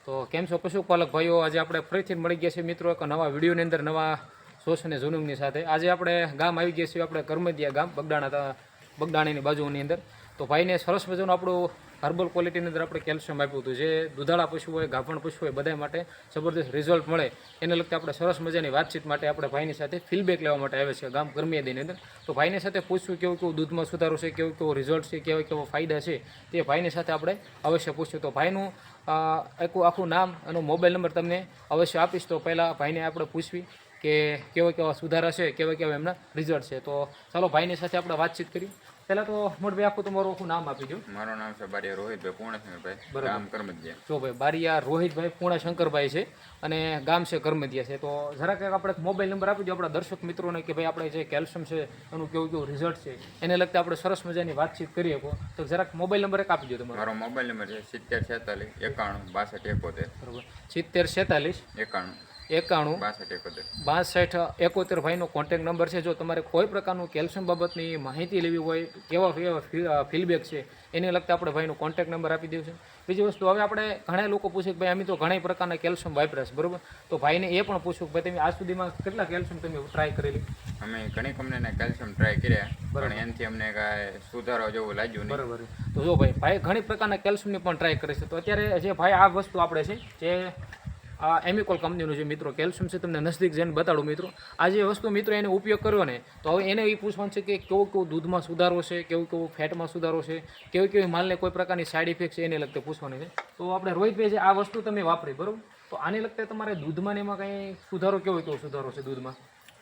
તો કેમ છો પશુપાલક ભાઈઓ? આજે આપણે ફરીથી મળી ગયા છીએ મિત્રો એક નવા વિડીયોની અંદર, નવા સોસ અને ઝુનુંગની સાથે. આજે આપણે ગામ આવી ગયા છીએ, આપણે કરમદિયા ગામ બગદાણાની બાજુની અંદર. તો ભાઈને સરસ મજાનું આપણું હર્બલ ક્વોલિટીની અંદર આપણે કેલ્શિયમ આપ્યું હતું, જે દુધાળા પશુ હોય, ગાભણ પશુ હોય, બધા માટે જબરદસ્ત રિઝલ્ટ મળે એને લગતા આપણે સરસ મજાની વાતચીત માટે આપણે ભાઈની સાથે ફીડબેક લેવા માટે આવે છે ગામ કરમિયાદીની અંદર. તો ભાઈની સાથે પૂછશું કેવું કેવું દૂધમાં સુધારો છે, કેવું કેવું રિઝલ્ટ છે, કેવા કેવા ફાયદા છે, તે ભાઈની સાથે આપણે અવશ્ય પૂછ્યું. તો ભાઈનું આખું નામ અને મોબાઈલ નંબર તમને અવશ્ય આપીશ. તો પહેલાં ભાઈને આપણે પૂછવી કે કેવા કેવા સુધારા છે, કેવા કેવા એમના રિઝલ્ટ છે. તો ચાલો ભાઈની સાથે આપણે વાતચીત કરી. પહેલાં તો મોટભાઈ આખું તમારું આખું નામ આપી દો. મારું નામ છે બારિયા રોહિતભાઈ પૂર્ણશંકરભાઈ, ગામ કરમદિયા. જો ભાઈ બારિયા રોહિતભાઈ પૂર્ણશંકરભાઈ છે અને ગામ છે કરમદિયા છે. તો જરાક આપણે મોબાઈલ નંબર આપી દો આપણા દર્શક મિત્રોને કે ભાઈ આપણે જે કેલ્શિયમ છે એનું કેવું કેવું રિઝલ્ટ છે એને લગતા આપણે સરસ મજાની વાતચીત કરીએ. તો જરાક મોબાઈલ નંબર એક આપી દો તમારો. મારો મોબાઈલ નંબર છે 70 46 91 62 71. બરાબર, 70 46 91 91 62 71. 62 ભાઈનો કોન્ટેક્ટ નંબર છે. જો તમારે કોઈ પ્રકારનું કેલ્શિયમ બાબતની માહિતી લેવી હોય, કેવા કેવા ફીડબેક છે એને લગતા આપણે ભાઈનો કોન્ટેક્ટ નંબર આપી દઉં છે. બીજી વસ્તુ, હવે આપણે ઘણા લોકો પૂછે કે ભાઈ અમે તો ઘણા પ્રકારના કેલ્શિયમ વાપર્યા છે, બરાબર? તો ભાઈને એ પણ પૂછું કે ભાઈ તમે આજ સુધીમાં કેટલા કેલ્શિયમ તમે ટ્રાય કરેલી? અમે ઘણી કંપનીના કેલ્શિયમ ટ્રાય કર્યા, પણ એનાથી અમને કાંઈ સુધારો જેવું લાગ્યું નહીં. બરાબર. તો જો ભાઈ ઘણી પ્રકારના કેલ્શિયમની પણ ટ્રાય કરે છે. તો અત્યારે જે ભાઈ આ વસ્તુ આપણે છે જે આ એમિકોલ કંપનીનું જે મિત્રો કેલ્શિયમ છે, તમને નજદીક જઈને બતાડું મિત્રો. આ જે વસ્તુ મિત્રો એને ઉપયોગ કર્યો ને, તો હવે એને એ પૂછવાનું છે કે કેવું કેવું દૂધમાં સુધારો છે, કેવું કેવું ફેટમાં સુધારો છે, કેવી કેવી માલને કોઈ પ્રકારની સાઇડ ઇફેક્ટ છે એને લગતે પૂછવાની છે. તો આપણે રોહિતભાઈ છે આ વસ્તુ તમે વાપરી, બરાબર? તો આને લગતે તમારે દૂધમાં ને એમાં કંઈ સુધારો કેવો સુધારો છે દૂધમાં?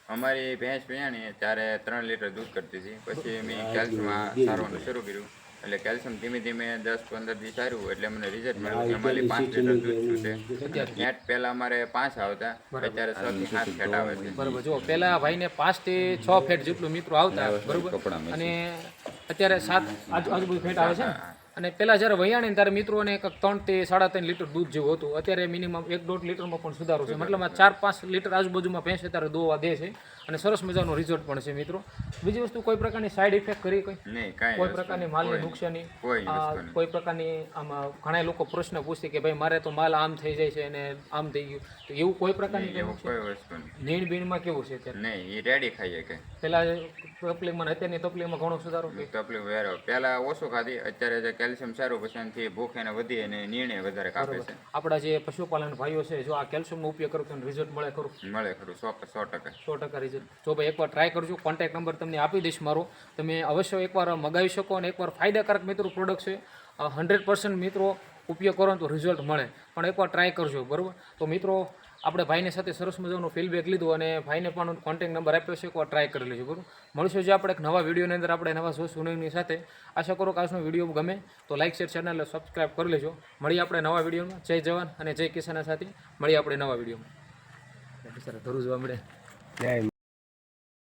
અમારી ભેંસ પીયાણી ત્યારે 3 લીટર દૂધ કરતી હતી. પછી મેં કેલ્શિયમ સારવાનું શરૂ કર્યું, એટલે કેલ્શિયમ ધીમે ધીમે 10-15 દિવસ સારું એટલે મને રિઝલ્ટ મળ્યું. અમારી 5 લીટર દૂધ છે. ફેટ પહેલા અમારે 5 આવતા, અત્યારે 6 થી 7 ફેટ આવે છે. બરાબર. જો પહેલા ભાઈને 5 થી 6 ફેટ જેટલું મિત્રો આવતા, બરાબર, અને અત્યારે 7 આજુબાજુ ફેટ આવે છે ને. અને પહેલાં જ્યારે વૈયાણી ત્યારે મિત્રોને 3 થી 3.5 લીટર દૂધ જેવું હતું, અત્યારે મિનિમમ 1-1.5 લીટરમાં પણ સુધારો છે. મતલબ 4-5 લીટર આજુબાજુમાં ભેંસ અત્યારે દોવા દે છે અને સરસ મજાનો રિઝલ્ટ પણ છે મિત્રો. બીજી વસ્તુ, કોઈ પ્રકારની સાઇડ ઇફેક્ટ કરી નહીં, કાંઈ કોઈ પ્રકારની માલની નુકસાની, કોઈ પ્રકારની આમાં ઘણા લોકો પ્રશ્ન પૂછે કે ભાઈ મારે તો માલ આમ થઈ જાય છે અને આમ થઈ ગયું, તો એવું કોઈ પ્રકારની કોઈ વસ્તુ નહીં. નીણ બીણમાં કેવું છે અત્યારે? નહીં, એ રેડી ખાઈએ કે પહેલા તકલીફમાં, અત્યારની તકલીફમાં ઘણો સુધારો? તકલીફ વેરો પહેલા ઓછું ખાધી, અત્યારે જે કેલ્શિયમ સારું પછી એનાથી ભૂખ એને વધી અને નિર્ણય વધારે કાપે છે. આપણા જે પશુપાલન ભાઈઓ છે, જો આ કેલ્શિયમનો ઉપયોગ કરો તો રિઝલ્ટ મળે ખરું? મળે ખરું, 100% 100% રિઝલ્ટ. જો ભાઈ એકવાર ટ્રાય કરજો, કોન્ટેક્ટ નંબર તમને આપી દઈશ મારો, તમે અવશ્ય એકવાર મગાવી શકો અને એકવાર ફાયદાકારક મિત્રો પ્રોડક્ટ છે. 100% મિત્રો ઉપયોગ કરો તો રિઝલ્ટ મળે, પણ એકવાર ટ્રાય કરજો, બરાબર? તો મિત્રો આપણે ભાઈની સાથે સરસ મજાનો ફીડબેક લીધું અને ભાઈને પણ કોન્ટેક્ટ નંબર આપ્યો છે, એકવાર ટ્રાય કરી લેજો, બરાબર? મળશું જે આપણે એક નવા વિડીયોની અંદર આપણે નવા ઝુનુંગની સાથે. આશા કરો કે આજનો વિડીયો ગમે તો લાઇક શેર ચેનલને સબસ્ક્રાઈબ કરી લેજો. મળીએ આપણે નવા વિડીયોમાં. જય જવાન અને જય કિસાન સાથે મળીએ આપણે નવા વિડીયોમાં. સર ધરું જોવા મળે. જય